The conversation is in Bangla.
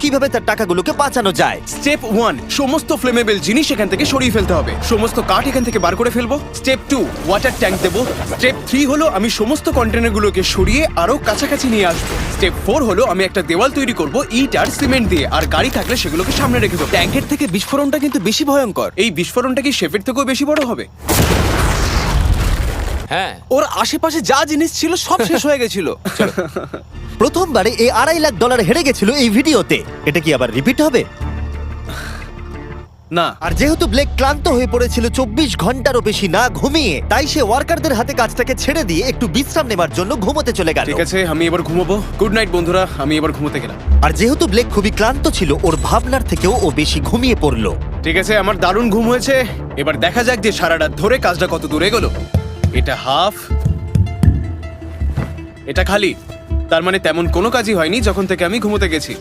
কিভাবে তার টাকাগুলোকে বাঁচানো যায়। স্টেপ 1, সমস্ত ফ্লেমেবল জিনিস এখান থেকে সরিয়ে ফেলতে হবে। সমস্ত কাঠ এখান থেকে বার করে ফেলবো। স্টেপ 2, ওয়াটার ট্যাঙ্ক দেবো। স্টেপ 3 হলো আমি সমস্ত কন্টেনারগুলোকে সরিয়ে আরো কাছাকাছি নিয়ে আসবো। স্টেপ 4 হলো আমি একটা দেওয়াল তৈরি করব ইট আর সিমেন্ট দিয়ে, আর গাড়ি থাকলে সেগুলোকে সামনে রেখে দেবো। ট্যাঙ্কের থেকে বিস্ফোরণটা কিন্তু বেশি ভয়ঙ্কর। এই বিস্ফোরণটা কি শেফের থেকেও বেশি বড় হবে? হ্যাঁ, ওর আশেপাশে যা জিনিস ছিল সব শেষ হয়ে গেছিল। প্রথমবারে এই $2.5 লাখ হেরে গেছিল এই ভিডিওতে। এটা কি আবার রিপিট হবে? না, আর যেহেতু ব্লেক ক্লান্ত হয়ে পড়েছিল 24 ঘন্টারও বেশি না ঘুমিয়ে, তাই সে ওয়ার্কারদের হাতে কাজটাকে ছেড়ে দিয়ে একটু বিশ্রাম নেবার জন্য ঘুমোতে চলে গেল। ঠিক আছে, আমি এবার ঘুমাবো। গুড নাইট বন্ধুরা, আমি এবার ঘুমোতে গেলাম। আর যেহেতু ব্লেক খুবই ক্লান্ত ছিল, ওর ভাবনার থেকেও ও বেশি ঘুমিয়ে পড়লো। ঠিক আছে, আমার দারুণ ঘুম হয়েছে। এবার দেখা যাক যে সারা রাত ধরে কাজটা কত দূরে গেল। এটা হাফ, এটা খালি। তার মানে তেমন কোনো কাজই হয়নি যখন থেকে আমি ঘুমোতে গেছি।